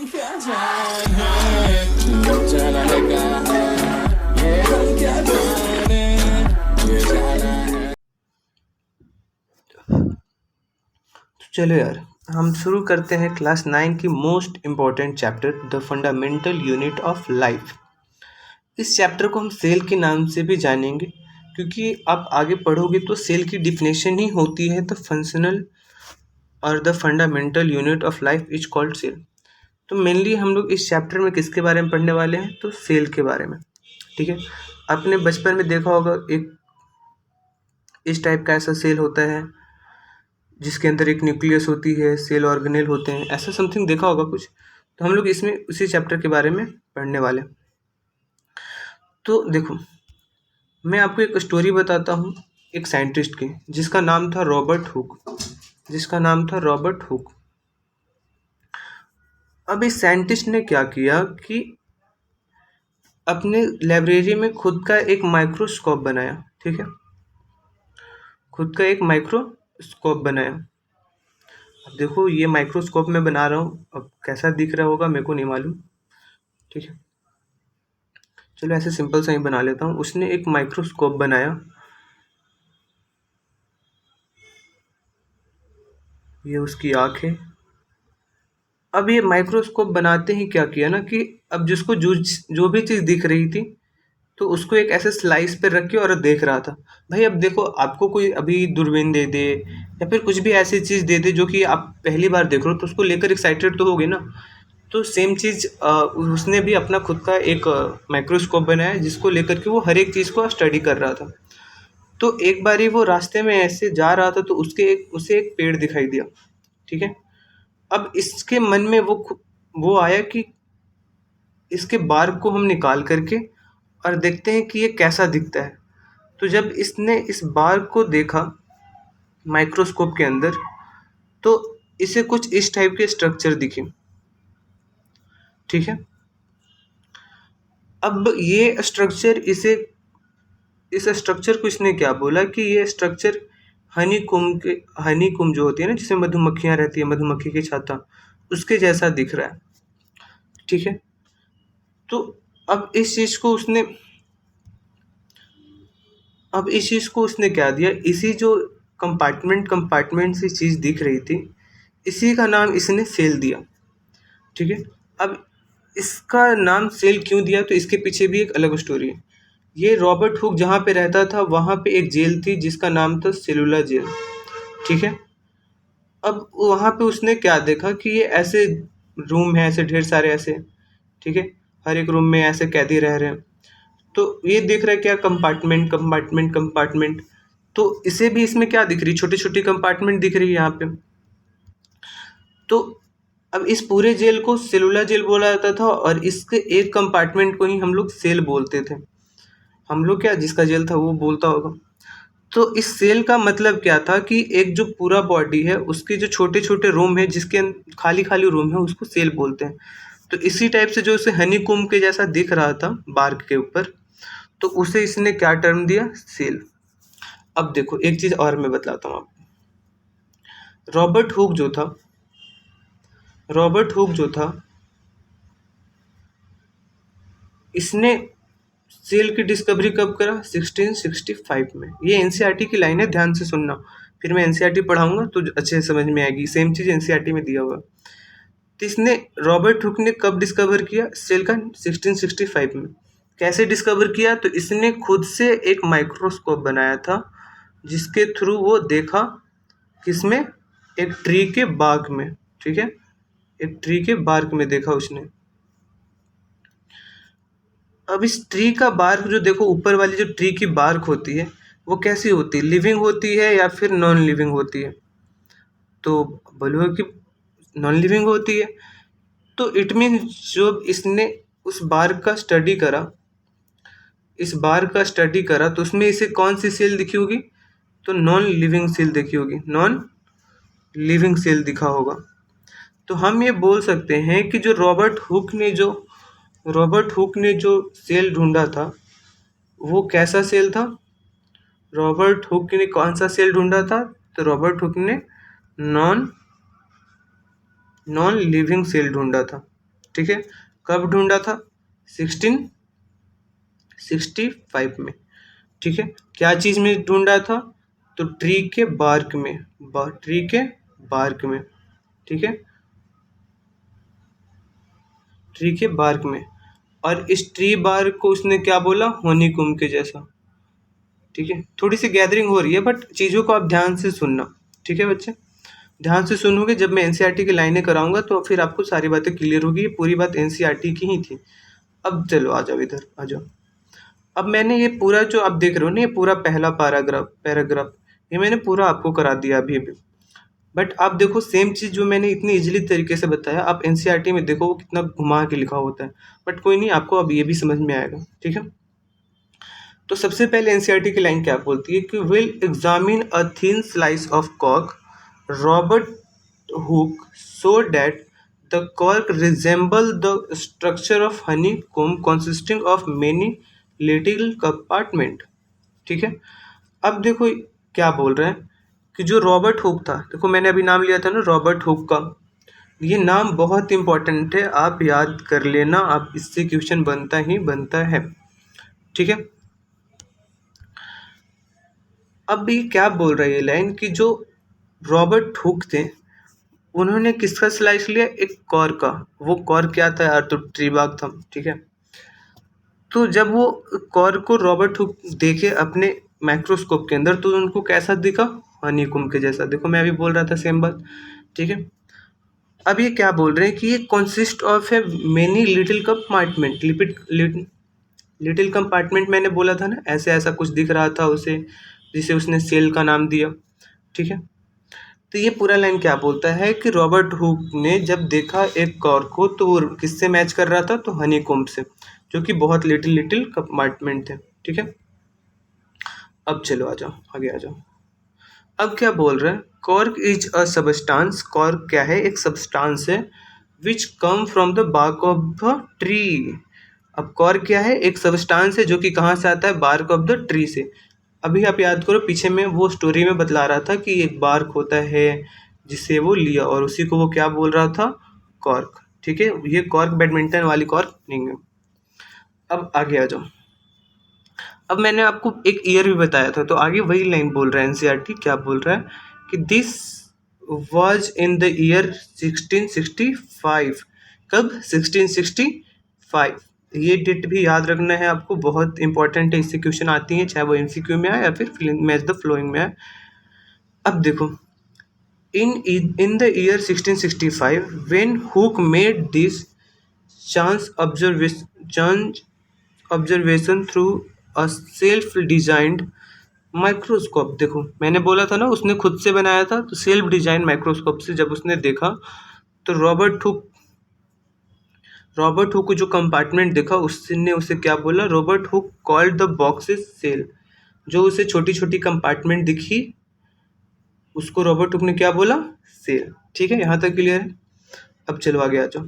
हम क्या जाने, चला है कहाँ, ये हम क्या जाने, ये जाना है। चलो यार, हम शुरू करते हैं क्लास 9 की most important chapter the fundamental unit of life. इस चैप्टर को हम सेल के नाम से भी जानेंगे, क्योंकि आप आगे पढ़ोगे तो सेल की डिफिनेशन ही होती है द फंक्शनल और the fundamental unit of life is called cell. तो मेनली हम लोग इस चैप्टर में किसके बारे में पढ़ने वाले हैं, तो सेल के बारे में। ठीक है, आपने बचपन में देखा होगा एक इस टाइप का ऐसा सेल होता है जिसके अंदर एक न्यूक्लियस होती है, सेल ऑर्गेनेल होते हैं, ऐसा समथिंग देखा होगा कुछ। तो हम लोग इसमें उसी चैप्टर के बारे में पढ़ने वाले। तो देखो, मैं आपको एक स्टोरी बताता हूँ एक साइंटिस्ट की, जिसका नाम था रॉबर्ट हुक। अब इस साइंटिस्ट ने क्या किया कि अपने लाइब्रेरी में खुद का एक माइक्रोस्कोप बनाया। ठीक है, खुद का एक माइक्रोस्कोप बनाया। अब देखो, ये माइक्रोस्कोप मैं बना रहा हूँ, अब कैसा दिख रहा होगा मेरे को नहीं मालूम। ठीक है, चलो ऐसे सिंपल सा ही बना लेता हूँ। उसने एक माइक्रोस्कोप बनाया, ये उसकी आँख है। अब ये माइक्रोस्कोप बनाते ही क्या किया ना कि अब जिसको जो भी चीज़ दिख रही थी, तो उसको एक ऐसे स्लाइस पे रख के और देख रहा था। भाई अब देखो, आपको कोई अभी दूरबीन दे दे या फिर कुछ भी ऐसी चीज़ दे दे जो कि आप पहली बार देख रहे हो, तो उसको लेकर एक्साइटेड तो होगे ना। तो सेम चीज़ उसने भी अपना खुद का एक माइक्रोस्कोप बनाया, जिसको लेकर के वो हर एक चीज़ को स्टडी कर रहा था। तो एक बारी वो रास्ते में ऐसे जा रहा था, तो उसे एक पेड़ दिखाई दिया। ठीक है, अब इसके मन में वो आया कि इसके बार्क को हम निकाल करके और देखते हैं कि ये कैसा दिखता है। तो जब इसने इस बार्क को देखा माइक्रोस्कोप के अंदर, तो इसे कुछ इस टाइप के स्ट्रक्चर दिखे। ठीक है, अब ये स्ट्रक्चर इस स्ट्रक्चर को इसने क्या बोला कि ये स्ट्रक्चर हनी कुम जो होती है ना, जिसमें मधुमक्खियां रहती है, मधुमक्खी की छत्ता, उसके जैसा दिख रहा है। ठीक है, तो अब इस चीज़ को उसने क्या दिया, इसी जो कंपार्टमेंट से चीज़ दिख रही थी, इसी का नाम इसने सेल दिया। ठीक है, अब इसका नाम सेल क्यों दिया, तो इसके पीछे भी एक अलग स्टोरी है। ये रॉबर्ट हुक जहाँ पे रहता था, वहाँ पे एक जेल थी जिसका नाम था सेलुलर जेल। ठीक है, अब वहाँ पे उसने क्या देखा कि ये ऐसे रूम है, ऐसे ढेर सारे ऐसे। ठीक है, हर एक रूम में ऐसे कैदी रह रहे हैं। तो ये देख रहा है क्या, कंपार्टमेंट। तो इसे भी इसमें क्या दिख रही, छोटी छोटी कंपार्टमेंट दिख रही है यहाँ पे। तो अब इस पूरे जेल को सेलुलर जेल बोला जाता था, और इसके एक कंपार्टमेंट को ही हम लोग सेल बोलते थे। हम लोग क्या, जिसका जेल था वो बोलता होगा। तो इस सेल का मतलब क्या था कि एक जो पूरा बॉडी है, उसके जो छोटे छोटे रूम है, जिसके खाली खाली रूम है, उसको सेल बोलते हैं। तो इसी टाइप से जो उसे हनी कुम के जैसा दिख रहा था बार्क के ऊपर, तो उसे इसने क्या टर्म दिया, सेल। अब देखो, एक चीज और मैं बतलाता हूँ आपको। रॉबर्ट हुक जो था, इसने सेल की डिस्कवरी कब करा, 1665 में। ये एनसीईआरटी की लाइन है, ध्यान से सुनना, फिर मैं एनसीईआरटी पढ़ाऊंगा तो अच्छे से समझ में आएगी। सेम चीज एनसीईआरटी में दिया हुआ। तो इसने रॉबर्ट हुक ने कब डिस्कवर किया सेल का, 1665 में। कैसे डिस्कवर किया, तो इसने खुद से एक माइक्रोस्कोप बनाया था, जिसके थ्रू वो देखा, किसमें, एक ट्री के बाग में। ठीक है, एक ट्री के बार्क में देखा उसने। अब इस ट्री का बार्क जो देखो, ऊपर वाली जो ट्री की बार्क होती है, वो कैसी होती है, लिविंग होती है या फिर नॉन लिविंग होती है, तो बोलो कि नॉन लिविंग होती है। तो इट मीन जब इसने उस बार्क का स्टडी करा, तो उसमें इसे कौन सी सेल दिखी होगी, तो नॉन लिविंग सेल दिखी होगी, नॉन लिविंग सेल दिखा होगा। तो हम ये बोल सकते हैं कि जो रॉबर्ट हुक ने जो सेल ढूंढा था, वो कैसा सेल था। रॉबर्ट हुक ने कौन सा सेल ढूंढा था, तो रॉबर्ट हुक ने नॉन लिविंग सेल ढूंढा था। ठीक है। कब ढूंढा था? 1665 में, ठीक है। क्या चीज़ में ढूंढा था? तो ट्री के बार्क में, ट्री के बार्क में, ठीक है, ट्री के बार्क में। और इस ट्री बार्क को उसने क्या बोला? हनीकॉम्ब के जैसा, ठीक है। थोड़ी सी गैदरिंग हो रही है बट चीज़ों को आप ध्यान से सुनना, ठीक है बच्चे। ध्यान से सुनोगे, जब मैं एनसीईआरटी की लाइनें कराऊंगा तो फिर आपको सारी बातें क्लियर होगी। ये पूरी बात एनसीईआरटी की ही थी। अब चलो आ जाओ, इधर आ जाओ। अब मैंने ये पूरा जो आप देख रहे हो ना, ये पूरा पहला पैराग्राफ ये मैंने पूरा आपको करा दिया अभी अभी। बट आप देखो, सेम चीज़ जो मैंने इतनी इजीली तरीके से बताया, आप एनसीईआरटी में देखो वो कितना घुमा के लिखा होता है। बट कोई नहीं, आपको अब ये भी समझ में आएगा, ठीक है। तो सबसे पहले एनसीईआरटी की लाइन क्या बोलती है कि will examine a thin slice of cork Robert Hooke so that the cork resemble the structure of honeycomb consisting of many little compartment, ठीक है। अब देखो क्या बोल रहे हैं कि जो रॉबर्ट हुक था, देखो मैंने अभी नाम लिया था ना रॉबर्ट हुक का, ये नाम बहुत इंपॉर्टेंट है, आप याद कर लेना, आप इससे क्वेश्चन बनता ही बनता है, ठीक है। अब ये क्या बोल रहा है ये लाइन कि जो रॉबर्ट हुक थे उन्होंने किसका स्लाइस लिया? एक कॉर्क का। वो कॉर्क क्या था यार? तो ट्री बाग था, ठीक है। तो जब वो कॉर्क को रॉबर्ट हुक देखे अपने माइक्रोस्कोप के अंदर तो उनको कैसा दिखा? हनीकॉम्ब के जैसा। देखो मैं अभी बोल रहा था सेम बात, ठीक है। अब ये क्या बोल रहे हैं कि ये consist of A many little compartment. Little compartment मैंने बोला था ना, ऐसे ऐसा कुछ दिख रहा था उसे, जिसे उसने सेल का नाम दिया, ठीक है। तो ये पूरा लाइन क्या बोलता है कि रॉबर्ट हुक ने जब देखा एक कॉर्क को तो वो किससे मैच कर रहा था? तो हनीकॉम्ब से, जो कि बहुत लिटिल कंपार्टमेंट थे, ठीक है। अब चलो आ जाओ, आगे आ जाओ। अब क्या बोल रहे हैं? Cork is a substance. Cork क्या है? एक सबस्टांस है which come from the bark of the tree. अब कॉर्क क्या है? एक सबस्टांस है जो कि कहाँ से आता है? बार्क ऑफ द ट्री से। अभी आप याद करो, पीछे में वो स्टोरी में बतला रहा था कि एक बार्क होता है जिसे वो लिया और उसी को वो क्या बोल रहा था? कॉर्क, ठीक है। ये कॉर्क बैडमिंटन वाली कॉर्क नहीं है। अब आगे आ जाओ। अब मैंने आपको एक ईयर भी बताया था, तो आगे वही लाइन बोल रहा है एनसीईआरटी। क्या बोल रहा है कि this was in the year 1665। कब? 1665। ये डेट भी याद रखना है आपको, बहुत इंपॉर्टेंट है, इससे क्वेश्चन आती है, चाहे वो एमसीक्यू में आए या फिर मैच द फ्लोइंग में आए। अब देखो, in the year 1665 when Hooke made this chance observation through a self designed microscope. देखो मैंने बोला था ना उसने खुद से बनाया था, तो सेल्फ डिजाइन माइक्रोस्कोप से जब उसने देखा तो रॉबर्ट हुक को जो कंपार्टमेंट देखा उसने उसे क्या बोला? Robert Hooke called the boxes cell. जो उसे छोटी छोटी कंपार्टमेंट दिखी उसको रॉबर्ट हुक ने क्या बोला? सेल, ठीक है। यहाँ तक क्लियर है? अब चलो आगे आ जाओ।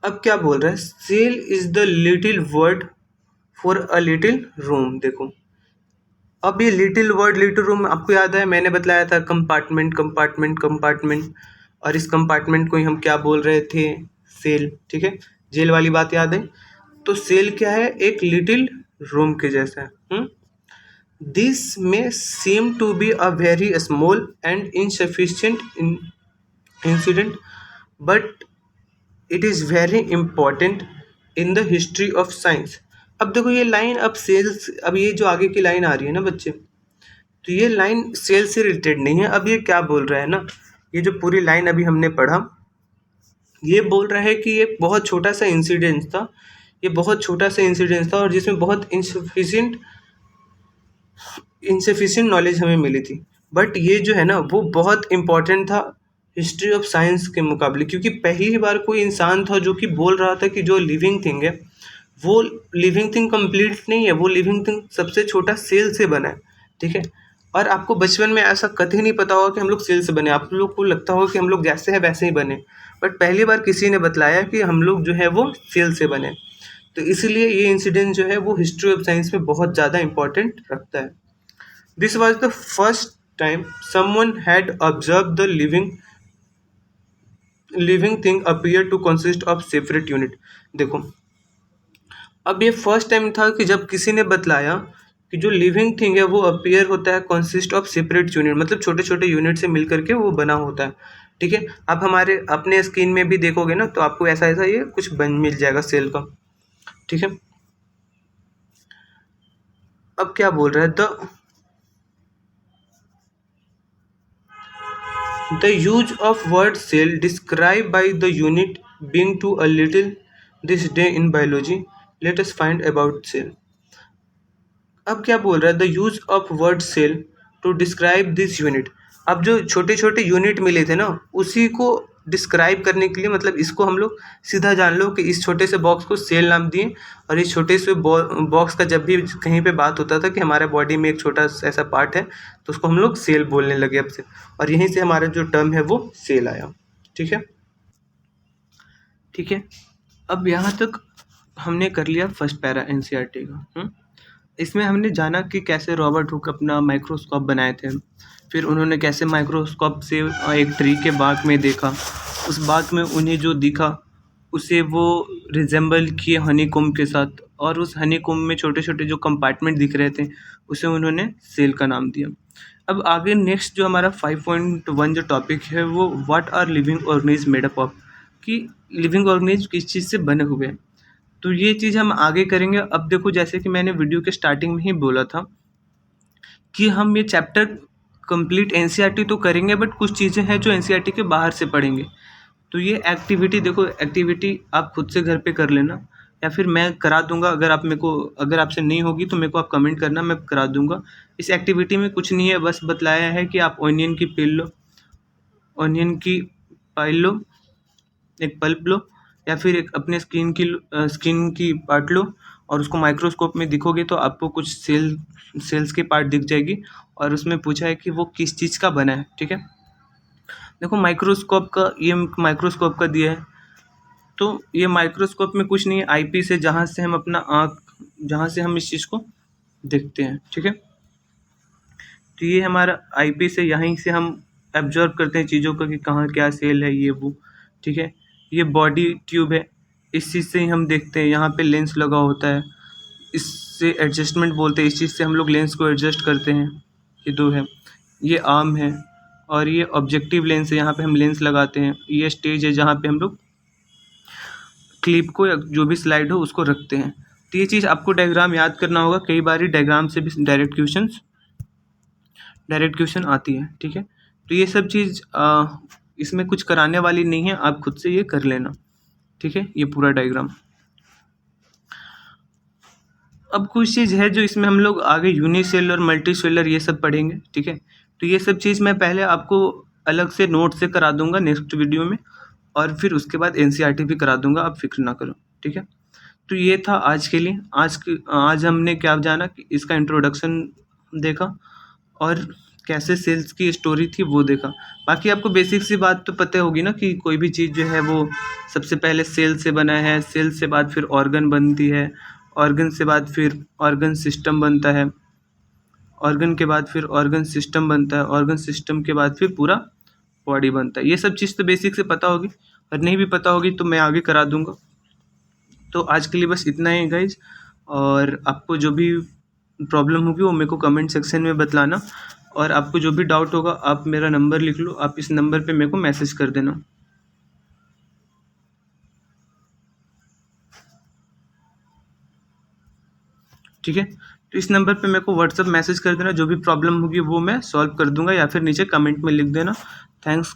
अब क्या बोल रहा है? Cell is the little word for a little room. देखो अब ये लिटिल वर्ड लिटिल रूम आपको याद है, मैंने बतलाया था कंपार्टमेंट कंपार्टमेंट कंपार्टमेंट, और इस कंपार्टमेंट को ही हम क्या बोल रहे थे? सेल, ठीक है। जेल वाली बात याद है? तो सेल क्या है? एक लिटिल रूम के जैसा है। दिस में seem to be a very small and insufficient incident but it is very important in the history of science. अब देखो ये लाइन, अब सेल्स, अब ये जो आगे की लाइन आ रही है ना बच्चे, तो ये लाइन सेल से रिलेटेड नहीं है। अब ये क्या बोल रहा है ना, ये जो पूरी लाइन अभी हमने पढ़ा, ये बोल रहा है कि ये बहुत छोटा सा इंसिडेंट था, ये बहुत छोटा सा इंसिडेंट था और जिसमें बहुत इनसफिशिएंट नॉलेज हमें मिली थी। बट ये जो है ना वो बहुत इम्पॉर्टेंट था हिस्ट्री ऑफ साइंस के मुकाबले, क्योंकि पहली बार कोई इंसान था जो कि बोल रहा था कि जो लिविंग थिंग है वो लिविंग थिंग कंप्लीट नहीं है, वो लिविंग थिंग सबसे छोटा सेल से बना है, ठीक है। और आपको बचपन में ऐसा कभी नहीं पता होगा कि हम लोग सेल से बने, आप लोग को लगता होगा कि हम लोग जैसे हैं वैसे ही बने, बट पहली बार किसी ने बताया कि हम लोग जो है वो सेल से बने। तो इसलिए ये इंसिडेंट जो है वो हिस्ट्री ऑफ साइंस में बहुत ज़्यादा इंपॉर्टेंट रखता है। This was the first time someone had observed the living thing appear to consist of separate unit। देखो, अब ये फर्स्ट टाइम था कि जब किसी ने बतलाया कि जो लिविंग थिंग है वो अपीयर होता है कंसिस्ट ऑफ सेपरेट यूनिट, मतलब छोटे छोटे यूनिट से मिल करके वो बना होता है। ठीक है, आप हमारे अपने स्क्रीन में भी देखोगे ना, तो आपको ऐसा ऐसा ये कुछ बन मिल जाएगा सेल का। ठीक है, अब क्या बोल रहा है, the use of word cell described by the unit being to a little this day in biology। Let us find about cell। अब क्या बोल रहा है, the use of word cell to describe this unit. अब जो छोटे छोटे unit मिले थे ना, उसी को डिस्क्राइब करने के लिए, मतलब इसको हम लोग सीधा जान लो कि इस छोटे से बॉक्स को सेल नाम दिए, और इस छोटे से बॉक्स का जब भी कहीं पे बात होता था कि हमारे बॉडी में एक छोटा ऐसा पार्ट है, तो उसको हम लोग सेल बोलने लगे अब से, और यहीं से हमारा जो टर्म है वो सेल आया। ठीक है, ठीक है, अब यहाँ तक हमने कर लिया फर्स्ट पैरा एनसीईआरटी का। इसमें हमने जाना कि कैसे रॉबर्ट हुक अपना माइक्रोस्कोप बनाए थे, फिर उन्होंने कैसे माइक्रोस्कोप से एक ट्री के बाग में देखा, उस बाग में उन्हें जो दिखा उसे वो रिजेंबल किए हनीकॉम्ब के साथ, और उस हनीकॉम्ब में छोटे छोटे जो कंपार्टमेंट दिख रहे थे उसे उन्होंने सेल का नाम दिया। अब आगे नेक्स्ट जो हमारा 5.1 जो टॉपिक है वो what are living organism made up of, कि लिविंग ऑर्गेनिज्म किस चीज़ से बने हुए हैं, तो ये चीज़ हम आगे करेंगे। अब देखो, जैसे कि मैंने वीडियो के स्टार्टिंग में ही बोला था कि हम ये चैप्टर कंप्लीट एनसीईआरटी तो करेंगे, बट कुछ चीज़ें हैं जो एनसीईआरटी के बाहर से पढ़ेंगे। तो ये एक्टिविटी देखो, एक्टिविटी आप खुद से घर पे कर लेना, या फिर मैं करा दूंगा। अगर आपसे नहीं होगी तो मेरे को आप कमेंट करना, मैं करा दूंगा। इस एक्टिविटी में कुछ नहीं है, बस बतलाया है कि आप ऑनियन की पाइल लो, एक पल्प लो, या फिर एक अपने स्किन की पार्ट लो, और उसको माइक्रोस्कोप में दिखोगे तो आपको कुछ सेल्स की पार्ट दिख जाएगी, और उसमें पूछा है कि वो किस चीज़ का बना है। ठीक है, देखो माइक्रोस्कोप का दिया है, तो ये माइक्रोस्कोप में कुछ नहीं है, आईपीस है, जहाँ से हम इस चीज़ को देखते हैं। ठीक है, तो ये हमारा आईपीस है, यहीं से हम एब्जॉर्ब करते हैं चीज़ों का कि कहाँ क्या सेल है, ये वो। ठीक है, ये बॉडी ट्यूब है, इस चीज़ से ही हम देखते हैं। यहाँ पे लेंस लगा होता है, इससे एडजस्टमेंट बोलते हैं, इस चीज़ से हम लोग लेंस को एडजस्ट करते हैं। ये दो है, ये आर्म है, और ये ऑब्जेक्टिव लेंस है, यहाँ पे हम लेंस लगाते हैं। ये स्टेज है जहाँ पे हम लोग क्लिप को या जो भी स्लाइड हो उसको रखते हैं। तो ये चीज़ आपको डायग्राम याद करना होगा, कई बार डायग्राम से भी डायरेक्ट क्वेश्चन आती है। ठीक है, तो ये सब चीज़ इसमें कुछ कराने वाली नहीं है, आप खुद से ये कर लेना। ठीक है, ये पूरा डायग्राम। अब कुछ चीज़ है जो इसमें हम लोग आगे यूनिसेलुलर मल्टीसेलुलर ये सब पढ़ेंगे। ठीक है, तो ये सब चीज़ मैं पहले आपको अलग से नोट से करा दूंगा नेक्स्ट वीडियो में, और फिर उसके बाद एनसीईआरटी भी करा दूंगा, आप फिक्र ना करो। ठीक है, तो ये था आज के लिए। आज हमने क्या जाना कि इसका इंट्रोडक्शन देखा, और कैसे सेल्स की स्टोरी थी वो देखा। बाकी आपको बेसिक सी बात तो पता होगी ना कि कोई भी चीज़ जो है वो सबसे पहले सेल से बना है, सेल से बाद फिर ऑर्गन बनती है, ऑर्गन से बाद फिर ऑर्गन सिस्टम बनता है, ऑर्गन के बाद फिर ऑर्गन सिस्टम बनता है, ऑर्गन सिस्टम के बाद फिर पूरा बॉडी बनता है। ये सब चीज़ तो बेसिक से पता होगी, और नहीं भी पता होगी तो मैं आगे करा दूंगा। तो आज के लिए बस इतना ही गाइज, और आपको जो भी प्रॉब्लम होगी वो मेरे को कमेंट सेक्शन में बतलाना, और आपको जो भी डाउट होगा आप मेरा नंबर लिख लो, आप इस नंबर पे मेरे को मैसेज कर देना। ठीक है, तो इस नंबर पे मेरे को व्हाट्सअप मैसेज कर देना, जो भी प्रॉब्लम होगी वो मैं सॉल्व कर दूंगा, या फिर नीचे कमेंट में लिख देना। थैंक्स